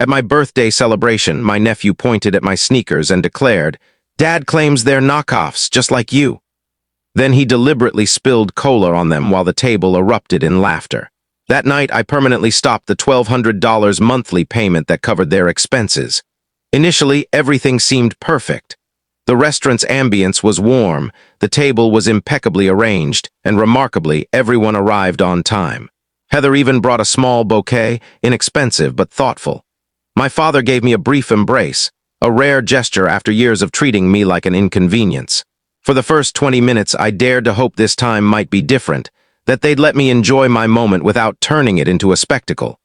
At my birthday celebration, my nephew pointed at my sneakers and declared, "Dad claims they're knockoffs, just like you." Then he deliberately spilled cola on them while the table erupted in laughter. That night, I permanently stopped the $1,200 monthly payment that covered their expenses. Initially, everything seemed perfect. The restaurant's ambience was warm, the table was impeccably arranged, and remarkably, everyone arrived on time. Heather even brought a small bouquet, inexpensive but thoughtful. My father gave me a brief embrace, a rare gesture after years of treating me like an inconvenience. For the first 20 minutes, I dared to hope this time might be different, that they'd let me enjoy my moment without turning it into a spectacle.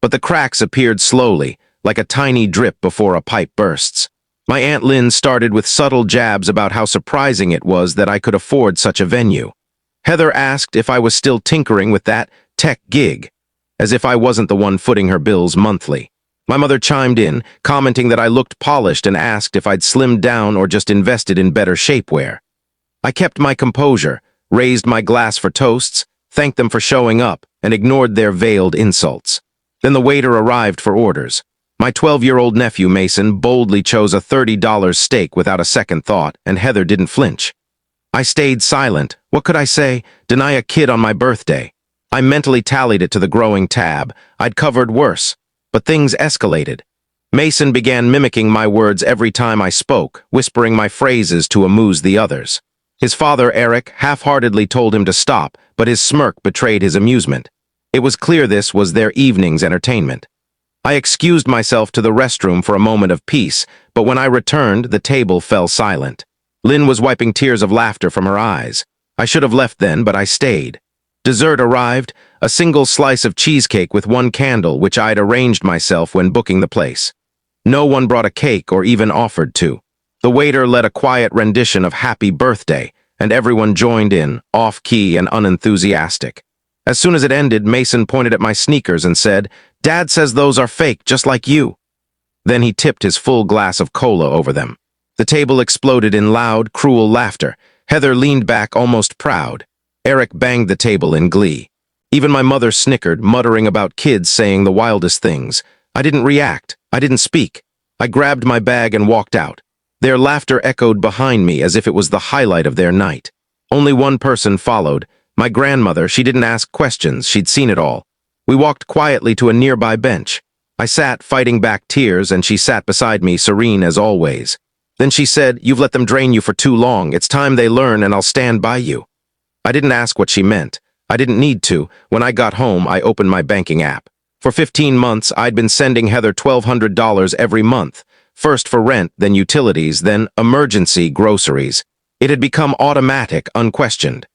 But the cracks appeared slowly, like a tiny drip before a pipe bursts. My Aunt Lynn started with subtle jabs about how surprising it was that I could afford such a venue. Heather asked if I was still tinkering with that tech gig, as if I wasn't the one footing her bills monthly. My mother chimed in, commenting that I looked polished and asked if I'd slimmed down or just invested in better shapewear. I kept my composure, raised my glass for toasts, thanked them for showing up, and ignored their veiled insults. Then the waiter arrived for orders. My 12-year-old nephew, Mason, boldly chose a $30 steak without a second thought, and Heather didn't flinch. I stayed silent. What could I say? Deny a kid on my birthday? I mentally tallied it to the growing tab. I'd covered worse. But things escalated. Mason began mimicking my words every time I spoke, whispering my phrases to amuse the others. His father, Eric, half-heartedly told him to stop, but his smirk betrayed his amusement. It was clear this was their evening's entertainment. I excused myself to the restroom for a moment of peace, but when I returned, the table fell silent. Lynn was wiping tears of laughter from her eyes. I should have left then, but I stayed. Dessert arrived, a single slice of cheesecake with one candle, which I'd arranged myself when booking the place. No one brought a cake or even offered to. The waiter led a quiet rendition of Happy Birthday, and everyone joined in, off-key and unenthusiastic. As soon as it ended, Mason pointed at my sneakers and said, "Dad says those are fake, just like you." Then he tipped his full glass of cola over them. The table exploded in loud, cruel laughter. Heather leaned back, almost proud. Eric banged the table in glee. Even my mother snickered, muttering about kids saying the wildest things. I didn't react. I didn't speak. I grabbed my bag and walked out. Their laughter echoed behind me as if it was the highlight of their night. Only one person followed. My grandmother. She didn't ask questions. She'd seen it all. We walked quietly to a nearby bench. I sat, fighting back tears, and she sat beside me, serene as always. Then she said, "You've let them drain you for too long. It's time they learn, and I'll stand by you." I didn't ask what she meant. I didn't need to. When I got home, I opened my banking app. For 15 months, I'd been sending Heather $1,200 every month. First for rent, then utilities, then emergency groceries. It had become automatic, unquestioned.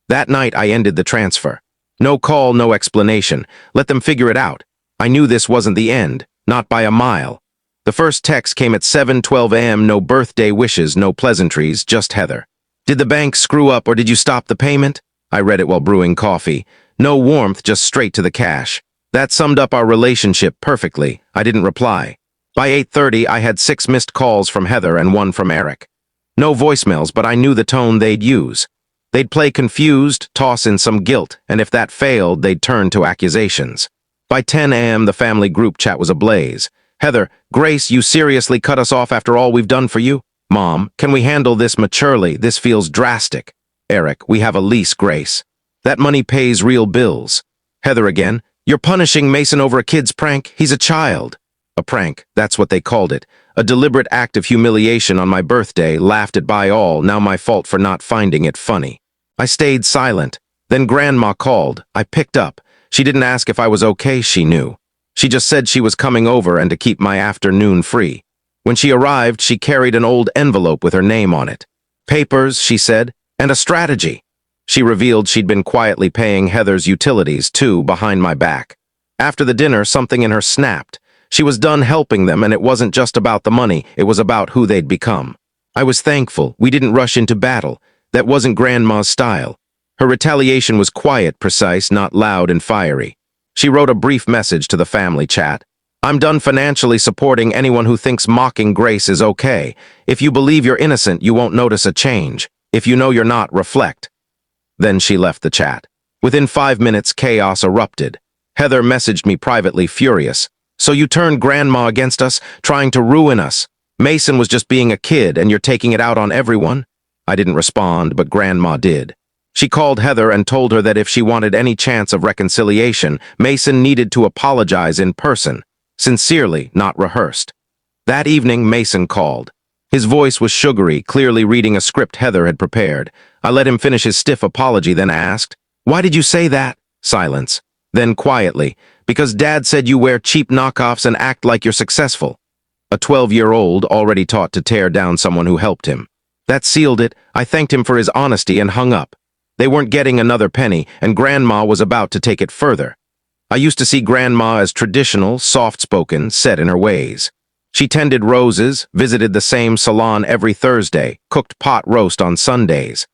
That night, I ended the transfer. No call, no explanation. Let them figure it out. I knew this wasn't the end, not by a mile. The first text came at 7:12 a.m., no birthday wishes, no pleasantries, just Heather. "Did the bank screw up or did you stop the payment?" I read it while brewing coffee. No warmth, just straight to the cash. That summed up our relationship perfectly. I didn't reply. By 8:30, I had 6 missed calls from Heather and 1 from Eric. No voicemails, but I knew the tone they'd use. They'd play confused, toss in some guilt, and if that failed, they'd turn to accusations. By 10 a.m., the family group chat was ablaze. "Heather, Grace, you seriously cut us off after all we've done for you? Mom, can we handle this maturely? This feels drastic." Eric, "We have a lease, Grace. That money pays real bills." Heather again, "You're punishing Mason over a kid's prank? He's a child." A prank, that's what they called it. A deliberate act of humiliation on my birthday, laughed at by all, now my fault for not finding it funny. I stayed silent. Then Grandma called. I picked up. She didn't ask if I was okay, she knew. She just said she was coming over and to keep my afternoon free. When she arrived, she carried an old envelope with her name on it. "Papers," she said, "and a strategy." She revealed she'd been quietly paying Heather's utilities, too, behind my back. After the dinner, something in her snapped. She was done helping them, and it wasn't just about the money, it was about who they'd become. I was thankful. We didn't rush into battle. That wasn't Grandma's style. Her retaliation was quiet, precise, not loud and fiery. She wrote a brief message to the family chat. "I'm done financially supporting anyone who thinks mocking Grace is okay. If you believe you're innocent, you won't notice a change. If you know you're not, reflect." Then she left the chat. Within 5 minutes, chaos erupted. Heather messaged me privately, furious. So you turned Grandma against us, trying to ruin us. Mason was just being a kid and you're taking it out on everyone? I didn't respond, but Grandma did. She called Heather and told her that if she wanted any chance of reconciliation, Mason needed to apologize in person, sincerely, not rehearsed. That evening, Mason called. His voice was sugary, clearly reading a script Heather had prepared. I let him finish his stiff apology, then asked, "Why did you say that?" Silence. Then quietly, "Because Dad said you wear cheap knockoffs and act like you're successful." A 12-year-old already taught to tear down someone who helped him. That sealed it. I thanked him for his honesty and hung up. They weren't getting another penny, and Grandma was about to take it further. I used to see Grandma as traditional, soft-spoken, set in her ways. She tended roses, visited the same salon every Thursday, cooked pot roast on Sundays.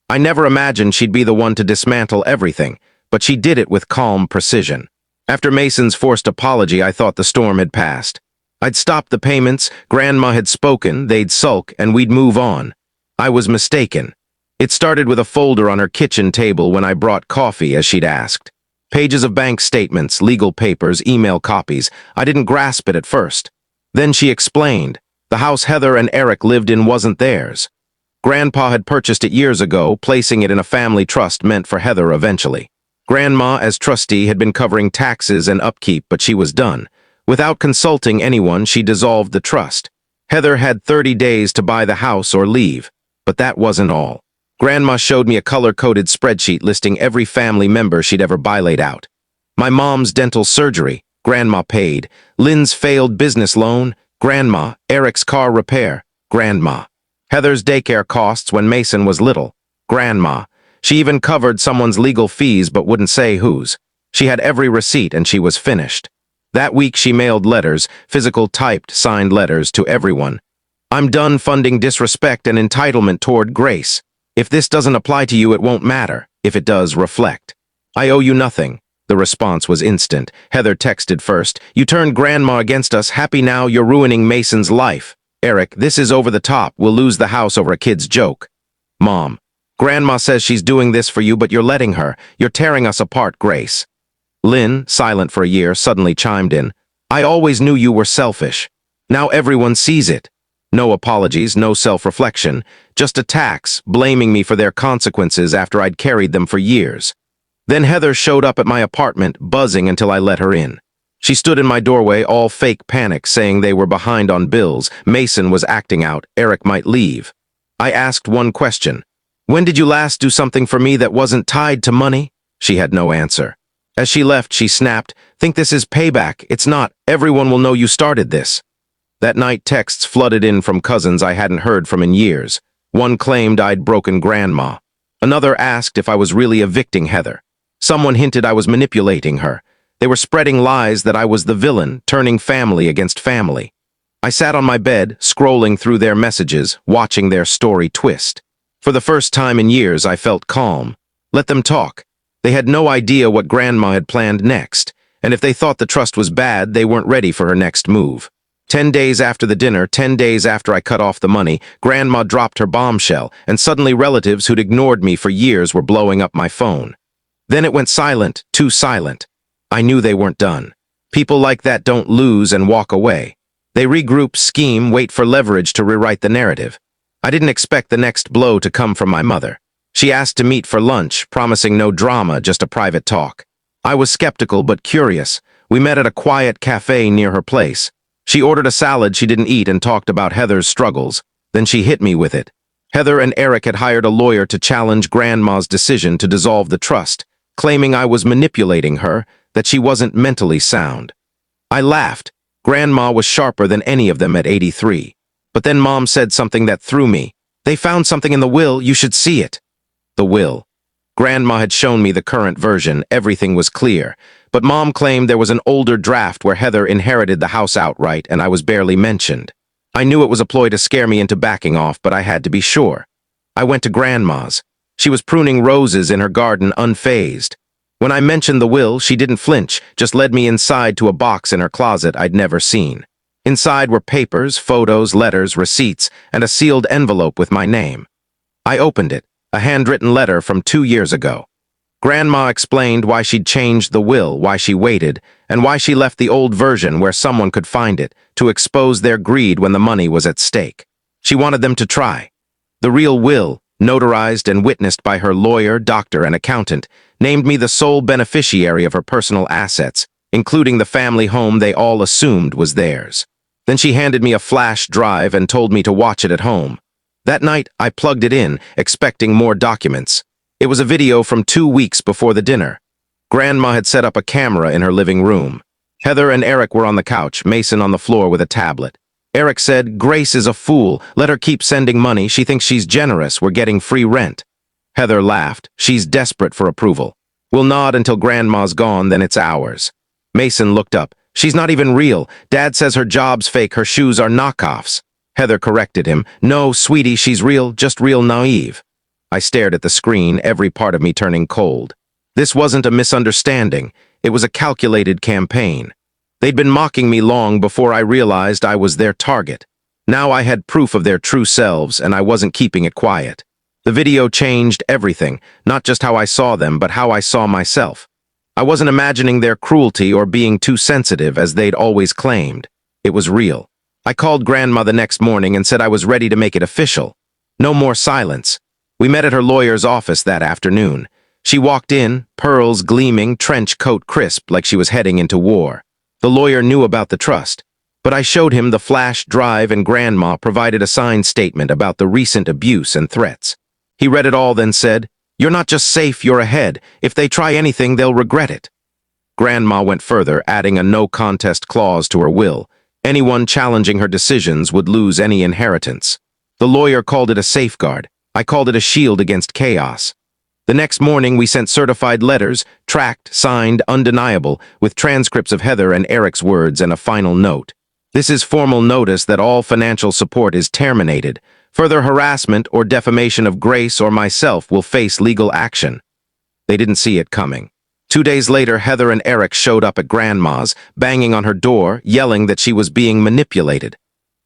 I never imagined she'd be the one to dismantle everything, but she did it with calm precision. After Mason's forced apology, I thought the storm had passed. I'd stopped the payments, Grandma had spoken, they'd sulk, and we'd move on. I was mistaken. It started with a folder on her kitchen table when I brought coffee, as she'd asked. Pages of bank statements, legal papers, email copies. I didn't grasp it at first. Then she explained. The house Heather and Eric lived in wasn't theirs. Grandpa had purchased it years ago, placing it in a family trust meant for Heather eventually. Grandma, as trustee, had been covering taxes and upkeep, but she was done. Without consulting anyone, she dissolved the trust. Heather had 30 days to buy the house or leave. But that wasn't all. Grandma showed me a color-coded spreadsheet listing every family member she'd ever laid out. My mom's dental surgery, Grandma paid. Lynn's failed business loan, Grandma. Eric's car repair, Grandma. Heather's daycare costs when Mason was little, Grandma. She even covered someone's legal fees but wouldn't say whose. She had every receipt and she was finished. That week she mailed letters, physical typed, signed letters to everyone. "I'm done funding disrespect and entitlement toward Grace. If this doesn't apply to you, it won't matter. If it does, reflect. I owe you nothing." The response was instant. Heather texted first. "You turned Grandma against us. Happy now you're ruining Mason's life. Eric, this is over the top. We'll lose the house over a kid's joke." Mom, "Grandma says she's doing this for you, but you're letting her. You're tearing us apart, Grace." Lynn, silent for a year, suddenly chimed in. "I always knew you were selfish. Now everyone sees it." No apologies, no self-reflection, just attacks, blaming me for their consequences after I'd carried them for years. Then Heather showed up at my apartment, buzzing until I let her in. She stood in my doorway, all fake panic, saying they were behind on bills, Mason was acting out, Eric might leave. I asked one question. "When did you last do something for me that wasn't tied to money?" She had no answer. As she left, she snapped, "Think this is payback? It's not. Everyone will know you started this." That night, texts flooded in from cousins I hadn't heard from in years. One claimed I'd broken Grandma. Another asked if I was really evicting Heather. Someone hinted I was manipulating her. They were spreading lies that I was the villain, turning family against family. I sat on my bed, scrolling through their messages, watching their story twist. For the first time in years, I felt calm. Let them talk. They had no idea what Grandma had planned next, and if they thought the trust was bad, they weren't ready for her next move. 10 days after the dinner, 10 days after I cut off the money, Grandma dropped her bombshell, and suddenly relatives who'd ignored me for years were blowing up my phone. Then it went silent, too silent. I knew they weren't done. People like that don't lose and walk away. They regroup, scheme, wait for leverage to rewrite the narrative. I didn't expect the next blow to come from my mother. She asked to meet for lunch, promising no drama, just a private talk. I was skeptical but curious. We met at a quiet cafe near her place. She ordered a salad she didn't eat and talked about Heather's struggles. Then she hit me with it. Heather and Eric had hired a lawyer to challenge Grandma's decision to dissolve the trust, claiming I was manipulating her, that she wasn't mentally sound. I laughed. Grandma was sharper than any of them at 83. But then Mom said something that threw me. "They found something in the will, you should see it." The will. Grandma had shown me the current version, everything was clear. But Mom claimed there was an older draft where Heather inherited the house outright and I was barely mentioned. I knew it was a ploy to scare me into backing off, but I had to be sure. I went to Grandma's. She was pruning roses in her garden unfazed. When I mentioned the will, she didn't flinch, just led me inside to a box in her closet I'd never seen. Inside were papers, photos, letters, receipts, and a sealed envelope with my name. I opened it, a handwritten letter from 2 years ago. Grandma explained why she'd changed the will, why she waited, and why she left the old version where someone could find it, to expose their greed when the money was at stake. She wanted them to try. The real will, notarized and witnessed by her lawyer, doctor, and accountant, named me the sole beneficiary of her personal assets, including the family home they all assumed was theirs. Then she handed me a flash drive and told me to watch it at home. That night, I plugged it in, expecting more documents. It was a video from 2 weeks before the dinner. Grandma had set up a camera in her living room. Heather and Eric were on the couch, Mason on the floor with a tablet. Eric said, "Grace is a fool. Let her keep sending money. She thinks she's generous. We're getting free rent." Heather laughed. "She's desperate for approval. We'll nod until Grandma's gone, then it's ours." Mason looked up. "She's not even real. Dad says her job's fake. Her shoes are knockoffs." Heather corrected him. "No, sweetie, she's real, just real naive." I stared at the screen, every part of me turning cold. This wasn't a misunderstanding. It was a calculated campaign. They'd been mocking me long before I realized I was their target. Now I had proof of their true selves, and I wasn't keeping it quiet. The video changed everything, not just how I saw them, but how I saw myself. I wasn't imagining their cruelty or being too sensitive as they'd always claimed. It was real. I called Grandma the next morning and said I was ready to make it official. No more silence. We met at her lawyer's office that afternoon. She walked in, pearls gleaming, trench coat crisp like she was heading into war. The lawyer knew about the trust, but I showed him the flash drive and Grandma provided a signed statement about the recent abuse and threats. He read it all, then said, "You're not just safe, you're ahead. If they try anything, they'll regret it." Grandma went further, adding a no-contest clause to her will. Anyone challenging her decisions would lose any inheritance. The lawyer called it a safeguard. I called it a shield against chaos. The next morning, we sent certified letters, tracked, signed, undeniable, with transcripts of Heather and Eric's words and a final note. "This is formal notice that all financial support is terminated. Further harassment or defamation of Grace or myself will face legal action." They didn't see it coming. 2 days later, Heather and Eric showed up at Grandma's, banging on her door, yelling that she was being manipulated.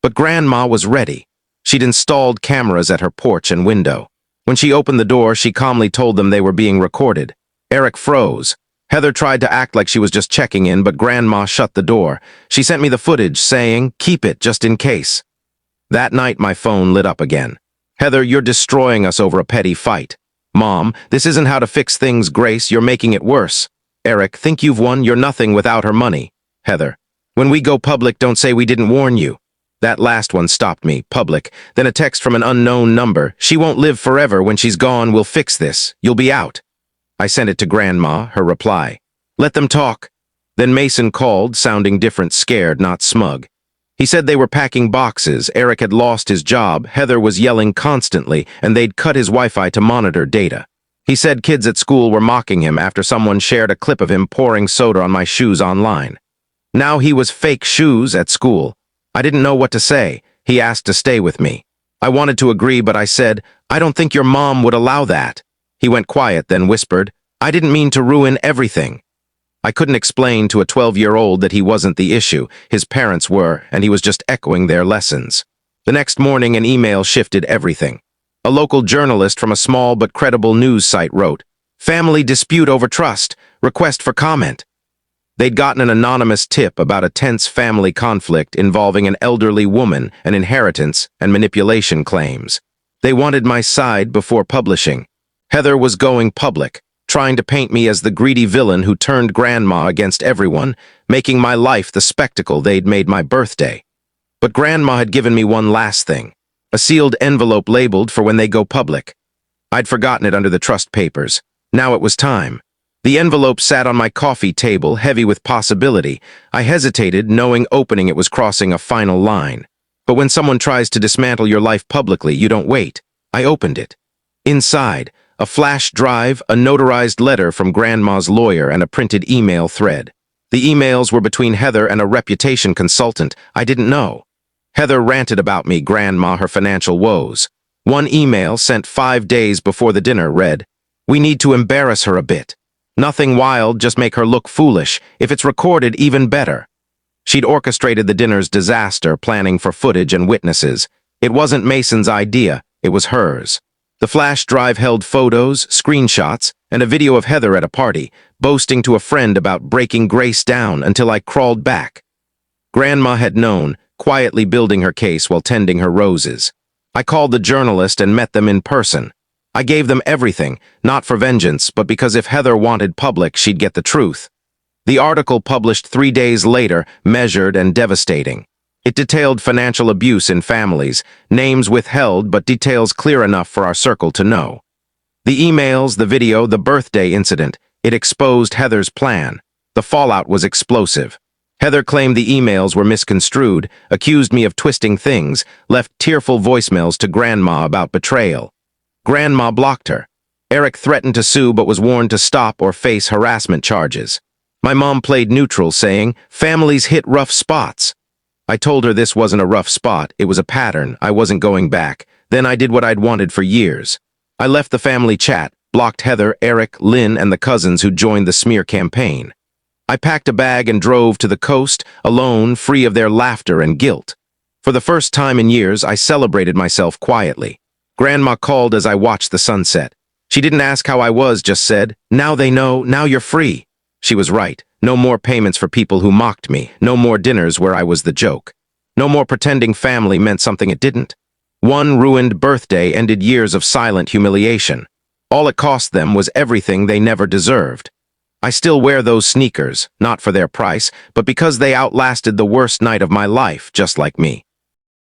But Grandma was ready. She'd installed cameras at her porch and window. When she opened the door, she calmly told them they were being recorded. Eric froze. Heather tried to act like she was just checking in, but Grandma shut the door. She sent me the footage, saying, "Keep it, just in case." That night, my phone lit up again. "Heather, you're destroying us over a petty fight." "Mom, this isn't how to fix things, Grace. You're making it worse." Eric, "Think you've won? You're nothing without her money." Heather, "When we go public, don't say we didn't warn you." That last one stopped me. Public. Then a text from an unknown number. "She won't live forever. When she's gone, we'll fix this. You'll be out." I sent it to Grandma, her reply. "Let them talk." Then Mason called, sounding different, scared, not smug. He said they were packing boxes. Eric had lost his job. Heather was yelling constantly, and they'd cut his Wi-Fi to monitor data. He said kids at school were mocking him after someone shared a clip of him pouring soda on my shoes online. Now he was fake shoes at school. I didn't know what to say. He asked to stay with me. I wanted to agree, but I said, "I don't think your mom would allow that." He went quiet, then whispered, "I didn't mean to ruin everything." I couldn't explain to a 12-year-old that he wasn't the issue. His parents were, and he was just echoing their lessons. The next morning, an email shifted everything. A local journalist from a small but credible news site wrote, "Family dispute over trust. Request for comment." They'd gotten an anonymous tip about a tense family conflict involving an elderly woman, an inheritance, and manipulation claims. They wanted my side before publishing. Heather was going public, trying to paint me as the greedy villain who turned Grandma against everyone, making my life the spectacle they'd made my birthday. But Grandma had given me one last thing, a sealed envelope labeled for when they go public. I'd forgotten it under the trust papers. Now it was time. The envelope sat on my coffee table, heavy with possibility. I hesitated, knowing opening it was crossing a final line. But when someone tries to dismantle your life publicly, you don't wait. I opened it. Inside, a flash drive, a notarized letter from Grandma's lawyer, and a printed email thread. The emails were between Heather and a reputation consultant I didn't know. Heather ranted about me, Grandma, her financial woes. One email, sent 5 days before the dinner, read, "We need to embarrass her a bit. Nothing wild, just make her look foolish. If it's recorded, even better." She'd orchestrated the dinner's disaster, planning for footage and witnesses. It wasn't Mason's idea, it was hers. The flash drive held photos, screenshots, and a video of Heather at a party, boasting to a friend about breaking Grace down until I crawled back. Grandma had known, quietly building her case while tending her roses. I called the journalist and met them in person. I gave them everything, not for vengeance, but because if Heather wanted public, she'd get the truth. The article published 3 days later, measured and devastating. It detailed financial abuse in families, names withheld but details clear enough for our circle to know. The emails, the video, the birthday incident, it exposed Heather's plan. The fallout was explosive. Heather claimed the emails were misconstrued, accused me of twisting things, left tearful voicemails to Grandma about betrayal. Grandma blocked her. Eric threatened to sue but was warned to stop or face harassment charges. My mom played neutral, saying, "Families hit rough spots." I told her this wasn't a rough spot, it was a pattern, I wasn't going back. Then I did what I'd wanted for years. I left the family chat, blocked Heather, Eric, Lynn, and the cousins who joined the smear campaign. I packed a bag and drove to the coast, alone, free of their laughter and guilt. For the first time in years, I celebrated myself quietly. Grandma called as I watched the sunset. She didn't ask how I was, just said, "Now they know, now you're free." She was right. No more payments for people who mocked me. No more dinners where I was the joke. No more pretending family meant something it didn't. One ruined birthday ended years of silent humiliation. All it cost them was everything they never deserved. I still wear those sneakers, not for their price, but because they outlasted the worst night of my life, just like me.